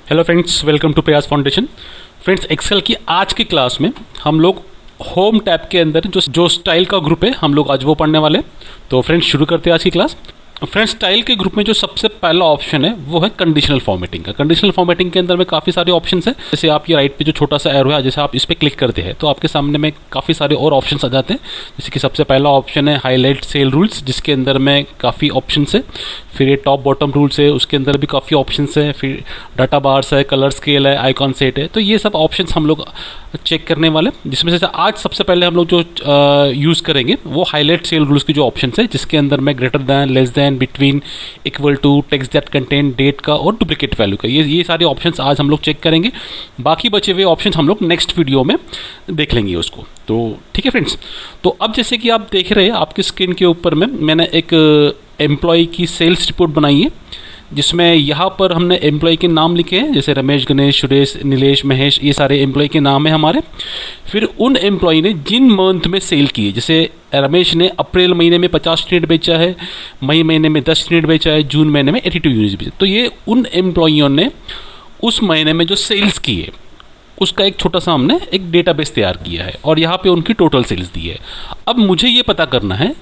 Hello friends, welcome to प्रयास foundation. Friends, Excel की आज की क्लास में हम लोग होम टैब के अंदर जो स्टाइल का ग्रुप है हम लोग आज वो पढ़ने वाले। तो फ्रेंड्स, शुरू करते हैं आज की क्लास। फ्रेंड्स, स्टाइल के ग्रुप में जो सबसे पहला ऑप्शन है वो है कंडीशनल फॉर्मेटिंग का। कंडीशनल फॉर्मेटिंग के अंदर में काफ़ी सारे ऑप्शंस हैं। जैसे आप ये राइट पे जो छोटा सा एरो है, जैसे आप इस पर क्लिक करते हैं तो आपके सामने में काफ़ी सारे और ऑप्शंस आ जाते हैं। जैसे कि सबसे पहला ऑप्शन है हाईलाइट सेल रूल्स, जिसके अंदर में काफ़ी ऑप्शंस है। फिर ये टॉप बॉटम रूल्स है, उसके अंदर भी काफ़ी ऑप्शंस है। फिर डाटा बार्स है, कलर स्केल है, आइकॉन सेट है। तो ये सब ऑप्शंस हम लोग चेक करने वाले, जिसमें से आज सबसे पहले हम लोग जो यूज़ करेंगे वो हाईलाइट सेल रूल्स की जो ऑप्शंस है, जिसके अंदर में greater than, less than, between, equal to, text that contain, date का और डुप्लीकेट वैल्यू का, ये सारे ऑप्शंस आज हम लोग चेक करेंगे। बाकी बचे हुए ऑप्शंस हम लोग नेक्स्ट वीडियो में देख लेंगे उसको। तो ठीक है फ्रेंड्स, तो अब जैसे कि आप देख रहे हैं आपकी स्क्रीन के ऊपर में मैंने एक एम्प्लॉय की सेल्स रिपोर्ट बनाई है, जिसमें यहाँ पर हमने एम्प्लॉय के नाम लिखे हैं। जैसे रमेश, गणेश, सुरेश, नीलेश, महेश, ये सारे एम्प्लॉय के नाम हैं हमारे। फिर उन एम्प्लॉय ने जिन मंथ में सेल की है, जैसे रमेश ने अप्रैल महीने में 50 यूनिट बेचा है, मई महीने में 10 यूनिट बेचा है, जून महीने में 82 यूनिट बेचा। तो ये उन एम्प्लॉयों ने उस महीने में जो सेल्स की है उसका एक छोटा सा हमने एक डेटाबेस तैयार किया है और यहाँ पे उनकी टोटल सेल्स दी है। अब मुझे ये पता करना है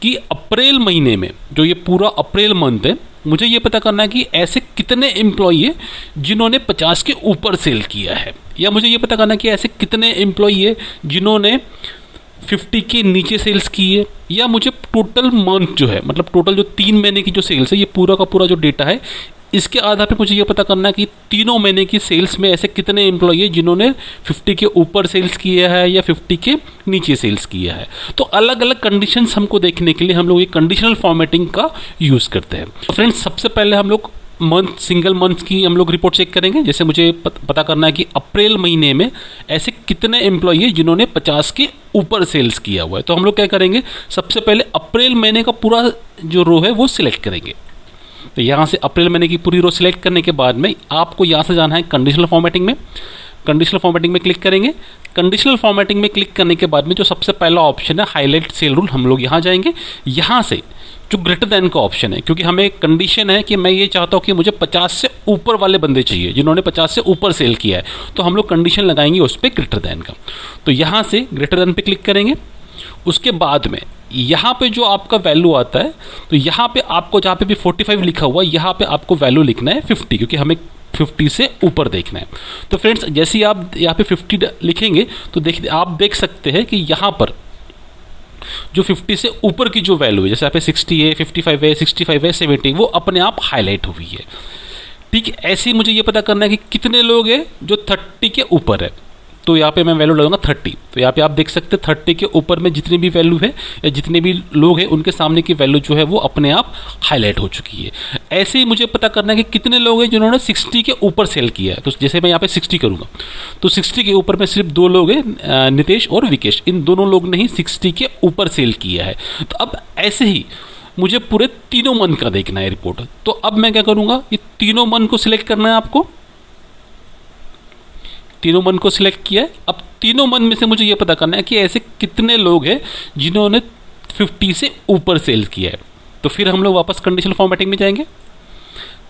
कि अप्रैल महीने में जो ये पूरा अप्रैल मंथ है, मुझे ये पता करना है कि ऐसे कितने एम्प्लॉई है जिन्होंने 50 के ऊपर सेल किया है, या मुझे ये पता करना है कि ऐसे कितने एम्प्लॉई है जिन्होंने 50 के नीचे सेल्स की है, या मुझे टोटल मंथ जो है, मतलब टोटल जो 3 महीने की जो सेल्स है, ये पूरा का पूरा जो डेटा है, इसके आधार पे मुझे ये पता करना है कि तीनों महीने की सेल्स में ऐसे कितने एम्प्लॉई है जिन्होंने 50 के ऊपर सेल्स किया है या 50 के नीचे सेल्स किया है। तो अलग अलग कंडीशंस हमको देखने के लिए हम लोग ये कंडीशनल फॉर्मेटिंग का यूज़ करते हैं। फ्रेंड्स, सबसे पहले हम लोग मंथ, सिंगल मंथ की हम लोग रिपोर्ट चेक करेंगे। जैसे मुझे पता करना है कि अप्रैल महीने में ऐसे कितने एम्प्लॉई है जिन्होंने 50 के ऊपर सेल्स किया हुआ है। तो हम लोग क्या करेंगे, सबसे पहले अप्रैल महीने का पूरा जो रो है वो सिलेक्ट करेंगे। तो यहाँ से अप्रैल महीने की पूरी रो सिलेक्ट करने के बाद में आपको यहाँ से जाना है कंडीशनल फॉर्मेटिंग में। कंडीशनल फॉर्मेटिंग में क्लिक करेंगे। कंडीशनल फॉर्मेटिंग में क्लिक करने के बाद में जो सबसे पहला ऑप्शन है हाईलाइट सेल रूल, हम लोग यहाँ जाएंगे। यहाँ से जो ग्रेटर दैन का ऑप्शन है, क्योंकि हमें कंडीशन है कि मैं ये चाहता हूँ कि मुझे 50 से ऊपर वाले बंदे चाहिए जिन्होंने 50 से ऊपर सेल किया है, तो हम लोग कंडीशन लगाएंगे उस पर ग्रेटर दैन का। तो यहाँ से ग्रेटर दैन पे क्लिक करेंगे। उसके बाद में यहाँ पे जो आपका वैल्यू आता है, तो यहाँ पे आपको जहाँ पे भी 45 लिखा हुआ है, यहाँ पे आपको वैल्यू लिखना है 50, क्योंकि हमें 50 से ऊपर देखना है। तो फ्रेंड्स, जैसे ही आप यहाँ पे 50 लिखेंगे तो आप देख सकते हैं कि यहाँ पर जो 50 से ऊपर की जो वैल्यू है, जैसे यहाँ पे 60 है, 55 है, 65 है, 70, वो अपने आप हाईलाइट हुई है। ठीक है, ऐसे ही मुझे ये पता करना है कि कितने लोग हैं जो 30 के ऊपर है। तो यहाँ पे मैं वैल्यू लगाऊंगा 30। तो यहाँ पे आप देख सकते हैं 30 के ऊपर में जितनी भी वैल्यू है या जितने भी लोग हैं उनके सामने की वैल्यू जो है वो अपने आप हाईलाइट हो चुकी है। ऐसे ही मुझे पता करना है कि कितने लोग हैं जिन्होंने 60 के ऊपर सेल किया है। तो जैसे मैं यहाँ पे 60 करूँगा तो 60 के ऊपर में सिर्फ 2 लोग हैं, नितेश और विकेश। इन दोनों लोग ने ही 60 के ऊपर सेल किया है। तो अब ऐसे ही मुझे पूरे तीनों मंथ का देखना है रिपोर्ट। तो अब मैं क्या करूँगा, ये तीनों मंथ को सिलेक्ट करना है आपको। तीनों मंथ को सिलेक्ट किया है। अब तीनों मंथ में से मुझे ये पता करना है कि ऐसे कितने लोग हैं जिन्होंने 50 से ऊपर सेल किया है। तो फिर हम लोग वापस कंडीशनल फॉर्मेटिंग में जाएंगे।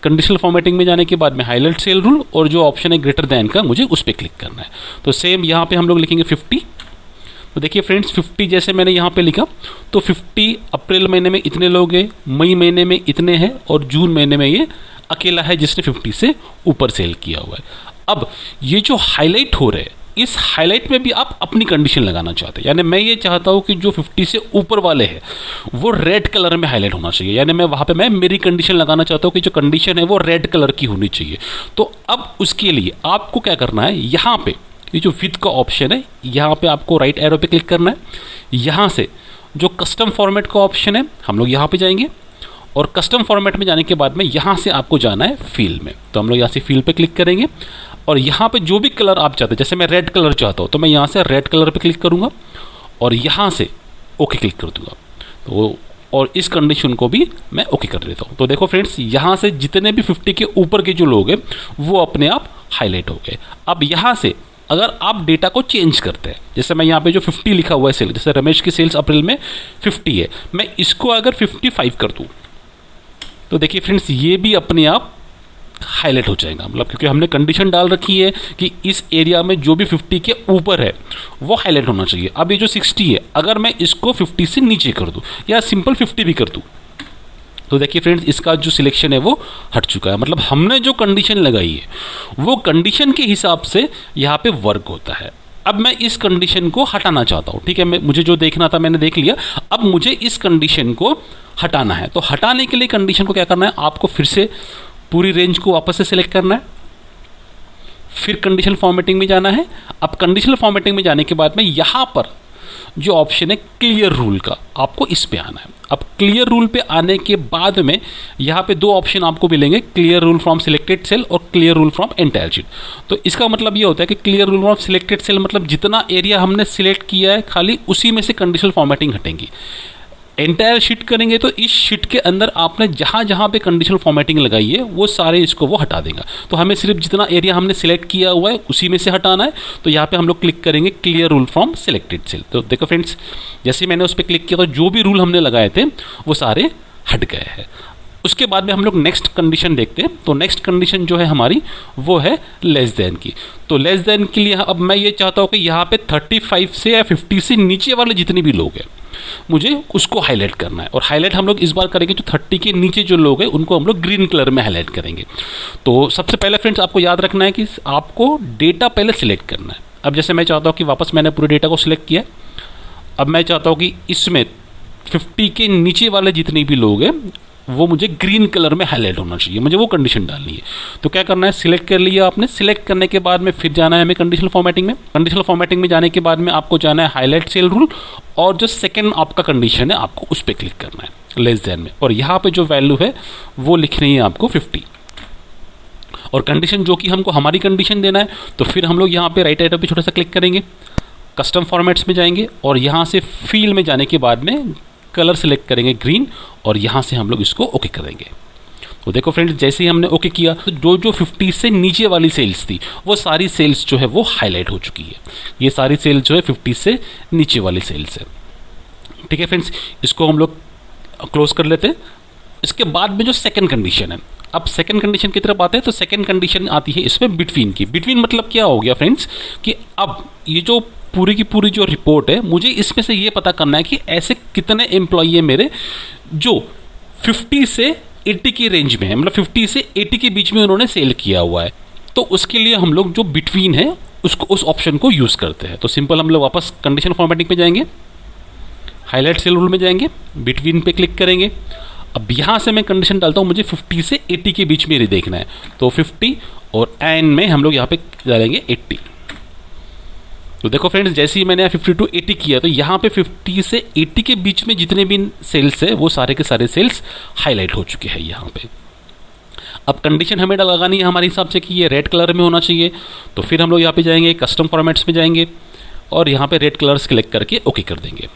कंडीशनल फॉर्मेटिंग में जाने के बाद में हाईलाइट सेल रूल और जो ऑप्शन है ग्रेटर दैन का, मुझे उस पर क्लिक करना है। तो सेम यहाँ पे हम लोग लिखेंगे 50। तो देखिए फ्रेंड्स, 50 जैसे मैंने यहाँ पे लिखा तो 50 अप्रैल महीने में इतने लोग हैं, मई महीने में इतने हैं और जून महीने में ये अकेला है जिसने 50 से ऊपर सेल किया हुआ है। अब ये जो हाईलाइट हो रहे हैं, इस हाईलाइट में भी आप अपनी कंडीशन लगाना चाहते हैं। यानी मैं ये चाहता हूँ कि जो 50 से ऊपर वाले हैं वो रेड कलर में हाईलाइट होना चाहिए। यानी मैं वहाँ पे मैं मेरी कंडीशन लगाना चाहता हूँ कि जो कंडीशन है वो रेड कलर की होनी चाहिए। तो अब उसके लिए आपको क्या करना है, यहाँ पे ये जो विथ का ऑप्शन है, यहाँ पे आपको राइट एरो पे क्लिक करना है। यहाँ से जो कस्टम फॉर्मेट का ऑप्शन है, हम लोग यहाँ पे जाएंगे और कस्टम फॉर्मेट में जाने के बाद में यहाँ से आपको जाना है फील में। तो हम लोग यहाँ से फील पे क्लिक करेंगे और यहाँ पे जो भी कलर आप चाहते हैं, जैसे मैं रेड कलर चाहता हूँ तो मैं यहाँ से रेड कलर पे क्लिक करूँगा और यहाँ से ओके क्लिक कर दूँगा। तो और इस कंडीशन को भी मैं ओके कर देता हूँ। तो देखो फ्रेंड्स, यहाँ से जितने भी 50 के ऊपर के जो लोग हैं वो अपने आप हाईलाइट हो गए। अब यहाँ से अगर आप डेटा को चेंज करते हैं, जैसे मैं यहाँ पे जो 50 लिखा हुआ है सेल, जैसे रमेश की सेल्स अप्रैल में 50 है, मैं इसको अगर 55 कर दूँ तो देखिए फ्रेंड्स, ये भी अपने आप हाईलाइट हो जाएगा, मतलब क्योंकि हमने कंडीशन डाल रखी है कि इस एरिया में जो भी 50 के ऊपर है वो हाईलाइट होना चाहिए। अब ये जो 60 है, अगर मैं इसको 50 से नीचे कर दूं या सिंपल 50 भी कर दूं, तो देखिए फ्रेंड्स इसका जो सिलेक्शन है वो हट चुका है। मतलब हमने जो कंडीशन लगाई है वो कंडीशन के हिसाब से यहाँ पे वर्क होता है। अब मैं इस कंडीशन को हटाना चाहता हूँ, ठीक है, मुझे जो देखना था मैंने देख लिया, अब मुझे इस कंडीशन को हटाना है। तो हटाने के लिए कंडीशन को क्या करना है, आपको फिर से पूरी रेंज को वापस से सिलेक्ट करना है, फिर कंडीशनल फॉर्मेटिंग में जाना है। अब कंडीशनल फॉर्मेटिंग में जाने के बाद में यहाँ पर जो ऑप्शन है क्लियर रूल का, आपको इस पे आना है। अब क्लियर रूल पे आने के बाद में यहाँ पे दो ऑप्शन आपको मिलेंगे, clear rule from selected cell और clear rule from entire sheet. तो इसका मतलब ये होता है कि clear rule from selected cell मतलब जितना एरिया हमने सिलेक्ट किया है खाली उसी में से कंडीशनल फॉर्मेटिंग हटेंगी। एंटायर शीट करेंगे तो इस शीट के अंदर आपने जहाँ जहाँ पे कंडीशनल फॉर्मेटिंग लगाई है वो सारे इसको वो हटा देगा। तो हमें सिर्फ जितना एरिया हमने सिलेक्ट किया हुआ है उसी में से हटाना है। तो यहाँ पे हम लोग क्लिक करेंगे clear rule from selected cell. तो देखो फ्रेंड्स, जैसे मैंने उस पर क्लिक किया तो जो भी रूल हमने लगाए थे वो सारे हट गए हैं। उसके बाद में हम लोग नेक्स्ट कंडीशन देखते हैं। तो नेक्स्ट कंडीशन जो है हमारी वो है लेस देन की। तो लेस देन के लिए अब मैं ये चाहता हूँ कि यहाँ पे 35 से या 50 से नीचे वाले जितने भी लोग हैं मुझे उसको हाईलाइट करना है। और हाईलाइट हम लोग इस बार करेंगे जो 30 के नीचे जो लोग हैं उनको हम लोग ग्रीन कलर में हाईलाइट करेंगे। तो सबसे पहले फ्रेंड्स आपको याद रखना है कि आपको डेटा पहले सिलेक्ट करना है। अब जैसे मैं चाहता हूँ कि वापस मैंने पूरे डेटा को सिलेक्ट किया, अब मैं चाहता हूँ कि इसमें 50 के नीचे वाले जितने भी लोग हैं वो मुझे ग्रीन कलर में हाईलाइट होना चाहिए, मुझे वो कंडीशन डालनी है। तो क्या करना है, सिलेक्ट कर लिया आपने। सिलेक्ट करने के बाद में फिर जाना है हमें कंडीशनल फॉर्मेटिंग में। कंडीशनल फॉर्मेटिंग में जाने के बाद में आपको जाना है हाईलाइट सेल रूल और जो सेकंड आपका कंडीशन है आपको उस पर क्लिक करना है लेस देन में। और यहाँ पे जो वैल्यू है वो लिखनी है आपको 50 और कंडीशन जो कि हमको हमारी कंडीशन देना है। तो फिर हम लोग यहाँ पे राइट आइटम पे छोटा सा क्लिक करेंगे, कस्टम फॉर्मेट्स में जाएंगे और यहाँ से फील में जाने के बाद में कलर सेलेक्ट करेंगे ग्रीन और यहाँ से हम लोग इसको ओके करेंगे। तो देखो फ्रेंड्स, जैसे ही हमने ओके किया तो जो जो 50 से नीचे वाली सेल्स थी वो सारी सेल्स जो है वो हाईलाइट हो चुकी है। ये सारी सेल्स जो है 50 से नीचे वाली सेल्स है। ठीक है फ्रेंड्स, इसको हम लोग क्लोज कर लेते हैं। इसके बाद में जो सेकंड कंडीशन है, अब सेकंड कंडीशन की तरफ आते हैं। तो सेकंड कंडीशन आती है इसमें बिटवीन की। बिटवीन मतलब क्या हो गया फ्रेंड्स कि अब ये जो पूरी की पूरी जो रिपोर्ट है मुझे इसमें से ये पता करना है कि ऐसे कितने एम्प्लॉई है मेरे जो 50 से 80 की रेंज में है, मतलब 50 से 80 के बीच में उन्होंने सेल किया हुआ है। तो उसके लिए हम लोग जो बिटवीन है उसको उस ऑप्शन को यूज़ करते हैं। तो सिंपल हम लोग वापस कंडीशन फॉर्मेटिंग पे जाएंगे, हाईलाइट सेल रूल में जाएंगे, बिटवीन पे क्लिक करेंगे। अब यहाँ से मैं कंडीशन डालता हूँ मुझे 50 से 80 के बीच में देखना है। तो 50 और एन में हम लोग यहाँ पे डालेंगे 80। तो देखो फ्रेंड्स, जैसे ही मैंने 50 to 80 किया तो यहाँ पे 50 से 80 के बीच में जितने भी सेल्स है वो सारे के सारे सेल्स हाईलाइट हो चुके हैं यहाँ पे। अब कंडीशन हमें लगानी है हमारे हिसाब से कि ये रेड कलर में होना चाहिए। तो फिर हम लोग यहाँ पे जाएंगे, कस्टम फॉर्मेट्स में जाएंगे और यहाँ पे रेड कलर सेलेक्ट करके ओके कर देंगे।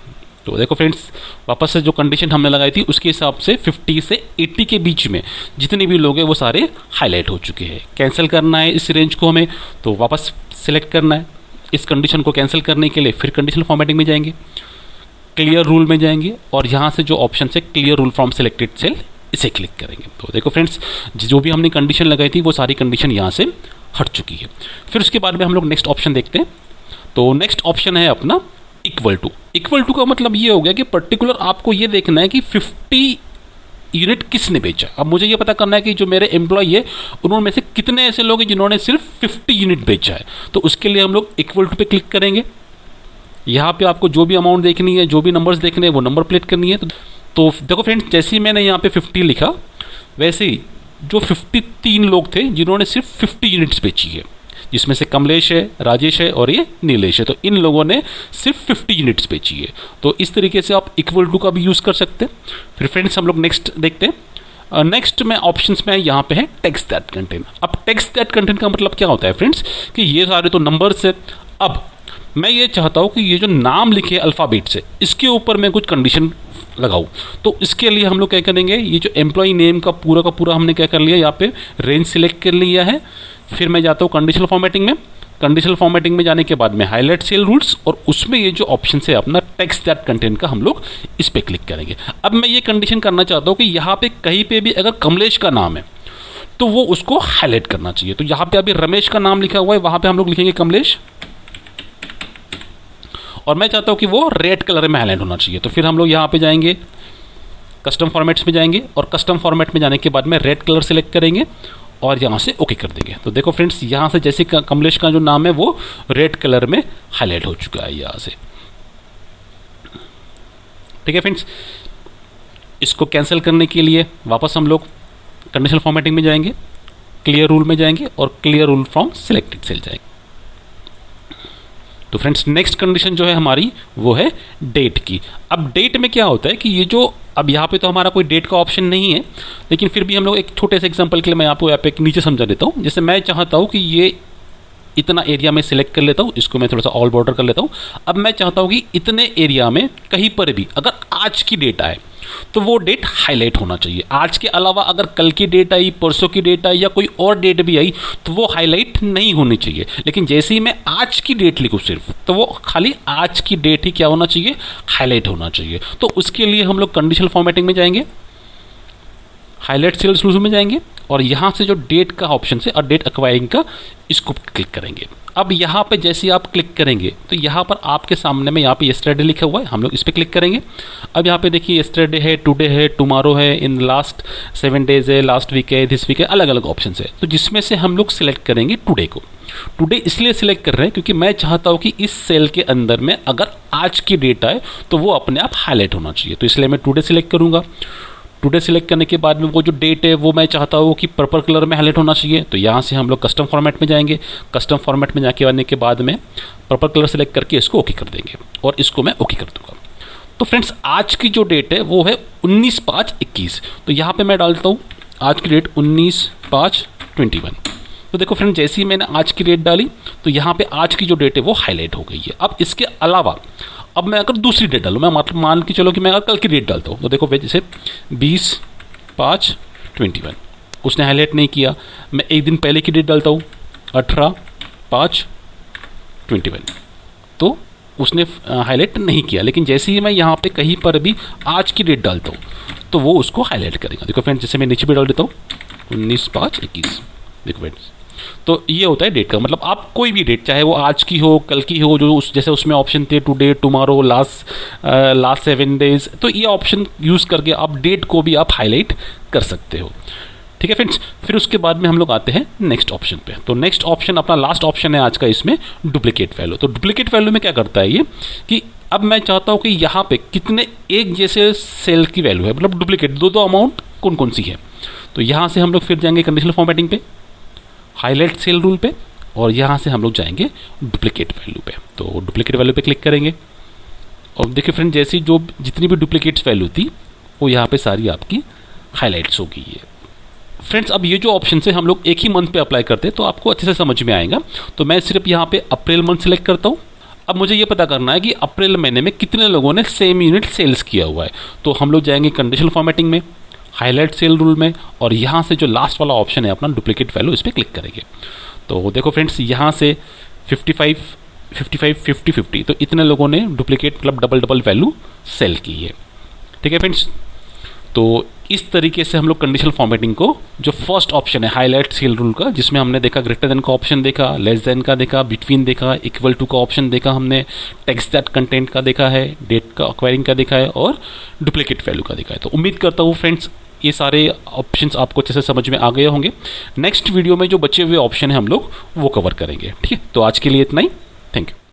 तो देखो फ्रेंड्स, वापस से जो कंडीशन हमने लगाई थी उसके हिसाब से 50 से 80 के बीच में जितने भी लोग हैं वो सारे हाईलाइट हो चुके हैं। कैंसिल करना है इस रेंज को हमें, तो वापस सेलेक्ट करना है। इस कंडीशन को कैंसिल करने के लिए फिर कंडीशनल फॉर्मेटिंग में जाएंगे, क्लियर रूल में जाएंगे और यहाँ से जो ऑप्शन है clear rule from selected cell इसे क्लिक करेंगे। तो देखो फ्रेंड्स, जो भी हमने कंडीशन लगाई थी वो सारी कंडीशन यहाँ से हट चुकी है। फिर उसके बाद में हम लोग नेक्स्ट ऑप्शन देखते हैं। तो नेक्स्ट ऑप्शन है अपना इक्वल टू। इक्वल टू का मतलब ये हो गया कि पर्टिकुलर आपको ये देखना है कि 50 यूनिट किसने बेचा। अब मुझे ये पता करना है कि जो मेरे एम्प्लॉय है उन्होंने में से कितने ऐसे लोग हैं जिन्होंने सिर्फ 50 यूनिट बेचा है। तो उसके लिए हम लोग इक्वल टू पे क्लिक करेंगे। यहाँ पे आपको जो भी अमाउंट देखनी है, जो भी नंबर्स देखने हैं वो नंबर प्लेट करनी है। तो देखो फ्रेंड्स, जैसे ही मैंने यहाँ पे 50 लिखा वैसे ही जो 53 लोग थे जिन्होंने सिर्फ 50 यूनिट्स बेची है, जिसमें से कमलेश है, राजेश है और ये नीलेश है। तो इन लोगों ने सिर्फ 50 यूनिट्स बेची है। तो इस तरीके से आप इक्वल टू का भी यूज़ कर सकते हैं। फिर फ्रेंड्स हम लोग नेक्स्ट देखते हैं। नेक्स्ट में ऑप्शंस में यहाँ पे है टेक्स्ट दैट कंटेंट। अब टेक्स्ट दैट कंटेंट का मतलब क्या होता है फ्रेंड्स कि ये सारे तो नंबर्स है। अब मैं ये चाहता हूँ कि ये जो नाम लिखे अल्फ़ाबेट से इसके ऊपर मैं कुछ कंडीशन लगाऊँ। तो इसके लिए हम लोग क्या करेंगे, ये जो एम्प्लॉय नेम का पूरा हमने क्या कर लिया, यहाँ पे रेंज सिलेक्ट कर लिया है। फिर मैं जाता हूँ कंडीशनल फॉर्मेटिंग में। कंडीशनल फॉर्मेटिंग में जाने के बाद में हाईलाइट सेल रूल्स और उसमें ये जो ऑप्शन है अपना टेक्स्ट दैट कंटेंट का हम लोग इस पर क्लिक करेंगे। अब मैं ये कंडीशन करना चाहता हूँ कि यहाँ पे कहीं पे भी अगर कमलेश का नाम है तो वो उसको हाईलाइट करना चाहिए। तो यहाँ पे अभी रमेश का नाम लिखा हुआ है, वहाँ पे हम लोग लिखेंगे कमलेश, और मैं चाहता हूँ कि वो रेड कलर में हाईलाइट होना चाहिए। तो फिर हम लोग यहाँ पे जाएंगे, कस्टम फॉर्मेट्स में जाएंगे, और कस्टम फॉर्मेट में जाने के बाद में रेड कलर सेलेक्ट करेंगे और यहाँ से ओके कर देंगे। तो देखो फ्रेंड्स, यहाँ से जैसे कमलेश का जो नाम है वो रेड कलर में हाईलाइट हो चुका है यहाँ से। ठीक है फ्रेंड्स, इसको कैंसिल करने के लिए वापस हम लोग कंडीशनल फॉर्मेटिंग में जाएंगे, क्लियर रूल में जाएंगे और clear rule from selected cell जाएंगे। तो फ्रेंड्स, नेक्स्ट कंडीशन जो है हमारी वो है डेट की। अब डेट में क्या होता है कि ये जो, अब यहाँ पे तो हमारा कोई डेट का ऑप्शन नहीं है, लेकिन फिर भी हम लोग एक छोटे से एग्जांपल के लिए मैं आपको यहाँ पे नीचे समझा देता हूँ। जैसे मैं चाहता हूँ कि ये इतना एरिया में सिलेक्ट कर लेता हूँ, इसको मैं थोड़ा सा ऑल बॉर्डर कर लेता हूँ। अब मैं चाहता हूँ कि इतने एरिया में कहीं पर भी अगर आज की डेट आए तो वो डेट हाईलाइट होना चाहिए। आज के अलावा अगर कल की डेट आई, परसों की डेट आई या कोई और डेट भी आई तो वो हाईलाइट नहीं होनी चाहिए। लेकिन जैसे ही मैं आज की डेट लिखूँ सिर्फ, तो वो खाली आज की डेट ही क्या होना चाहिए, हाईलाइट होना चाहिए। तो उसके लिए हम लोग कंडीशनल फॉर्मेटिंग में जाएंगे, हाईलाइट सेल्स रूल में जाएंगे और यहाँ से जो डेट का ऑप्शन है और डेट एक्वायरिंग का, इसको क्लिक करेंगे। अब यहाँ पे जैसे ही आप क्लिक करेंगे तो यहाँ पर आपके सामने में यहाँ पे यस्टरडे लिखा हुआ है, हम लोग इस पर क्लिक करेंगे। अब यहाँ पे देखिए यस्टरडे है, टुडे है, टुमारो है, इन लास्ट 7 डेज है, लास्ट वीक है, दिस वीक है, अलग अलग ऑप्शन है। तो जिसमें से हम लोग सिलेक्ट करेंगे टुडे को। टुडे इसलिए सिलेक्ट कर रहे हैं क्योंकि मैं चाहता हूँ कि इस सेल के अंदर में अगर आज की डेट आए तो वो अपने आप हाईलाइट होना चाहिए। तो इसलिए मैं टुडे सिलेक्ट करूँगा। टुडे सिलेक्ट करने के बाद में वो जो डेट है वो मैं चाहता हूँ कि पर्पल कलर में हाईलाइट होना चाहिए। तो यहाँ से हम लोग कस्टम फॉर्मेट में जाएंगे, कस्टम फॉर्मेट में जाके आने के बाद में पर्पल कलर सेलेक्ट करके इसको ओके कर देंगे और इसको मैं ओके कर दूंगा। तो फ्रेंड्स, आज की जो डेट है वो है 19/5/21। तो यहाँ पे मैं डालता हूँ आज की डेट 19/5/21। तो देखो फ्रेंड, जैसे ही मैंने आज की डेट डाली तो यहाँ पे आज की जो डेट है वो हाईलाइट हो गई है। अब इसके अलावा अब मैं अगर दूसरी डेट डालूँ, मैं मतलब मान के चलो कि मैं अगर कल की डेट डालता हूँ, तो देखो जैसे 20/5/21 उसने हाईलाइट नहीं किया। मैं एक दिन पहले की डेट डालता हूँ 18/5/21, तो उसने हाईलाइट नहीं किया। लेकिन जैसे ही मैं यहाँ पे कहीं पर भी आज की डेट डालता हूँ तो वो उसको हाईलाइट करेगा। देखो फ्रेंड्स, जैसे मैं नीचे भी डाल देता हूँ 19/5/21। देखो फ्रेंड्स, तो ये होता है डेट का मतलब। आप कोई भी डेट, चाहे वो आज की हो, कल की हो, जो जैसे उसमें ऑप्शन थे टुडे, टुमारो, लास्ट 7 डेज, तो ये ऑप्शन यूज़ करके आप डेट को भी आप हाईलाइट कर सकते हो। ठीक है फ्रेंड्स, फिर उसके बाद में हम लोग आते हैं नेक्स्ट ऑप्शन पे। तो नेक्स्ट ऑप्शन अपना लास्ट ऑप्शन है आज का, इसमें डुप्लीकेट वैल्यू। तो डुप्लीकेट वैल्यू में क्या करता है ये कि अब मैं चाहता हूँ कि यहाँ पे कितने एक जैसे सेल की वैल्यू है, मतलब डुप्लीकेट दो अमाउंट कौन कौन सी है। तो यहाँ से हम लोग फिर जाएंगे कंडीशनल फॉर्मेटिंग पे, हाईलाइट सेल रूल पे, और यहाँ से हम लोग जाएंगे डुप्लीकेट वैल्यू पे। तो डुप्लीकेट वैल्यू पे क्लिक करेंगे और देखिए फ्रेंड, जैसी जो जितनी भी डुप्लीकेट्स वैल्यू थी वो यहाँ पे सारी आपकी हाईलाइट्स हो गई है। फ्रेंड्स, अब ये जो ऑप्शन है हम लोग एक ही मंथ पे अप्लाई करते हैं तो आपको अच्छे से समझ में आएगा। तो मैं सिर्फ यहाँ पे अप्रैल मंथ सेलेक्ट करता हूँ। अब मुझे ये पता करना है कि अप्रैल महीने में कितने लोगों ने सेम यूनिट सेल्स किया हुआ है। तो हम लोग जाएंगे कंडीशनल फॉर्मेटिंग में, हाईलाइट सेल रूल में, और यहाँ से जो लास्ट वाला ऑप्शन है अपना डुप्लीकेट वैल्यू, इस पर क्लिक करेंगे। तो देखो फ्रेंड्स, यहाँ से 55, 50, 50, तो इतने लोगों ने डुप्लीकेट मतलब डबल वैल्यू सेल की है। ठीक है फ्रेंड्स, तो इस तरीके से हम लोग कंडीशनल फॉर्मेटिंग को, जो फर्स्ट ऑप्शन है हाईलाइट सेल रूल का, जिसमें हमने देखा ग्रेटर देन का ऑप्शन देखा, लेस देन का देखा, बिटवीन देखा, इक्वल टू का ऑप्शन देखा, हमने टेक्स्ट दैट कंटेंट का देखा है, डेट का एक्वायरिंग का देखा है और डुप्लीकेट वैल्यू का देखा है। तो उम्मीद करता हूँ फ्रेंड्स ये सारे ऑप्शंस आपको अच्छे से समझ में आ गए होंगे। नेक्स्ट वीडियो में जो बचे हुए ऑप्शन है हम लोग वो कवर करेंगे। ठीक है, तो आज के लिए इतना ही। Thank you.